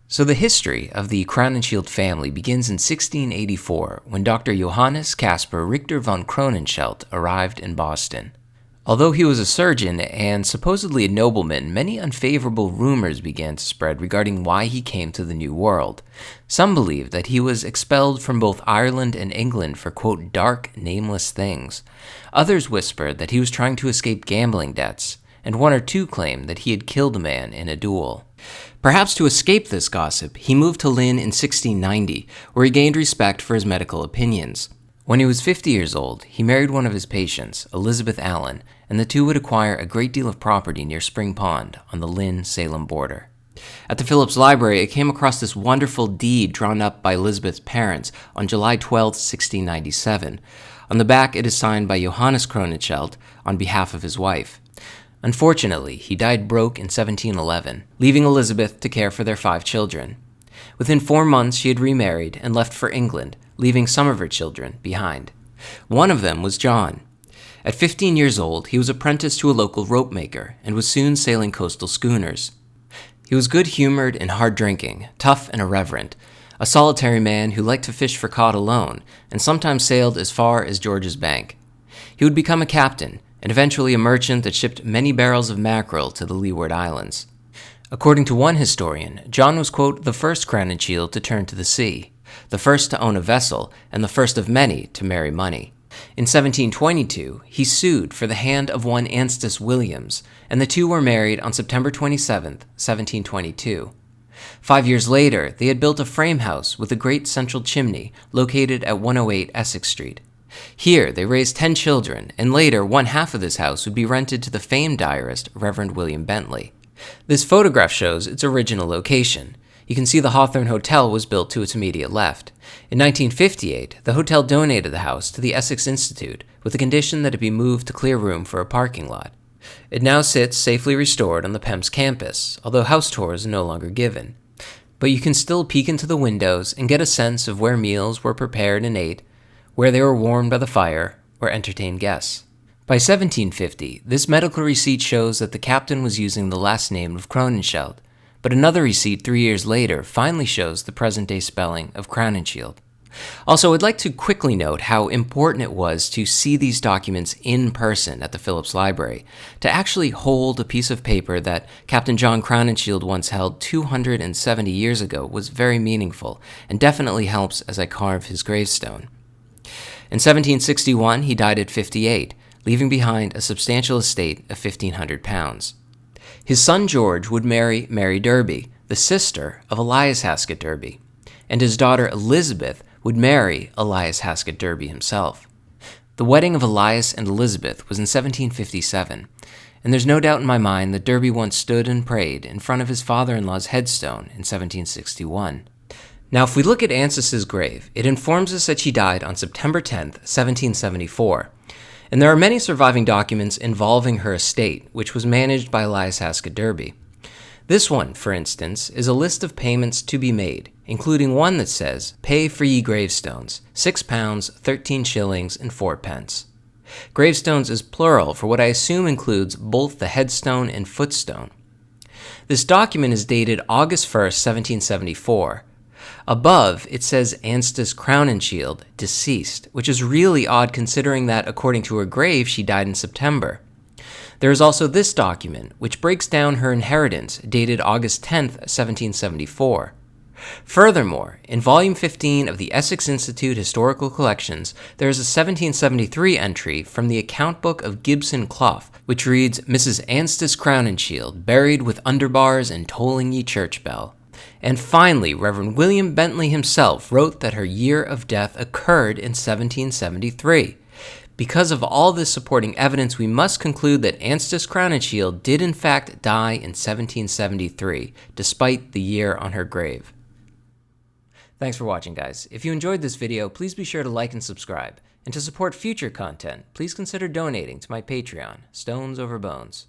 So the history of the Crowninshield family begins in 1684 when Dr. Johannes Caspar Richter von Crowninshield arrived in Boston. Although he was a surgeon and supposedly a nobleman, many unfavorable rumors began to spread regarding why he came to the New World. Some believed that he was expelled from both Ireland and England for, quote, dark, nameless things. Others whispered that he was trying to escape gambling debts, and one or two claimed that he had killed a man in a duel. Perhaps to escape this gossip, he moved to Lynn in 1690, where he gained respect for his medical opinions. When he was 50 years old, he married one of his patients, Elizabeth Allen, and the two would acquire a great deal of property near Spring Pond on the Lynn-Salem border. At the Phillips Library, I came across this wonderful deed drawn up by Elizabeth's parents on July 12, 1697. On the back, it is signed by Johannes Crowninshield on behalf of his wife. Unfortunately, he died broke in 1711, leaving Elizabeth to care for their 5 children. Within 4 months, she had remarried and left for England, leaving some of her children behind. One of them was John. At 15 years old, he was apprenticed to a local rope maker and was soon sailing coastal schooners. He was good-humored and hard-drinking, tough and irreverent, a solitary man who liked to fish for cod alone and sometimes sailed as far as George's Bank. He would become a captain and eventually a merchant that shipped many barrels of mackerel to the Leeward Islands. According to one historian, John was, quote, the first Crowninshield to turn to the sea, the first to own a vessel, and the first of many to marry money. In 1722, he sued for the hand of one Anstis Williams, and the two were married on September 27, 1722. 5 years later, they had built a frame house with a great central chimney located at 108 Essex Street. Here, they raised 10 children, and later, one half of this house would be rented to the famed diarist, Reverend William Bentley. This photograph shows its original location. You can see the Hawthorne Hotel was built to its immediate left. In 1958, the hotel donated the house to the Essex Institute with the condition that it be moved to clear room for a parking lot. It now sits safely restored on the PEMS campus, although house tours are no longer given. But you can still peek into the windows and get a sense of where meals were prepared and ate, where they were warmed by the fire, or entertained guests. By 1750, this medical receipt shows that the captain was using the last name of Crowninshield, but another receipt 3 years later finally shows the present-day spelling of Crowninshield. Also, I'd like to quickly note how important it was to see these documents in person at the Phillips Library. To actually hold a piece of paper that Captain John Crowninshield once held 270 years ago was very meaningful, and definitely helps as I carve his gravestone. In 1761, he died at 58, leaving behind a substantial estate of £1,500. His son George would marry Mary Derby, the sister of Elias Haskett Derby, and his daughter Elizabeth would marry Elias Haskett Derby himself. The wedding of Elias and Elizabeth was in 1757, and there's no doubt in my mind that Derby once stood and prayed in front of his father-in-law's headstone in 1761. Now, if we look at Anstis's grave, it informs us that she died on September 10, 1774, and there are many surviving documents involving her estate, which was managed by Elias Haskett Derby. This one, for instance, is a list of payments to be made, including one that says, "Pay for ye gravestones, £6, 13 shillings, and 4 pence." Gravestones is plural for what I assume includes both the headstone and footstone. This document is dated August 1st, 1774. Above, it says Anstis Crowninshield, deceased, which is really odd considering that, according to her grave, she died in September. There is also this document, which breaks down her inheritance, dated August 10th, 1774. Furthermore, in Volume 15 of the Essex Institute Historical Collections, there is a 1773 entry from the account book of Gibson Clough, which reads, "Mrs. Anstis Crowninshield, buried with underbars and tolling ye church bell." And finally, Reverend William Bentley himself wrote that her year of death occurred in 1773. Because of all this supporting evidence, we must conclude that Anstis Crowninshield did in fact die in 1773, despite the year on her grave. Thanks for watching, guys. If you enjoyed this video, please be sure to like and subscribe. And to support future content, please consider donating to my Patreon, Stones Over Bones.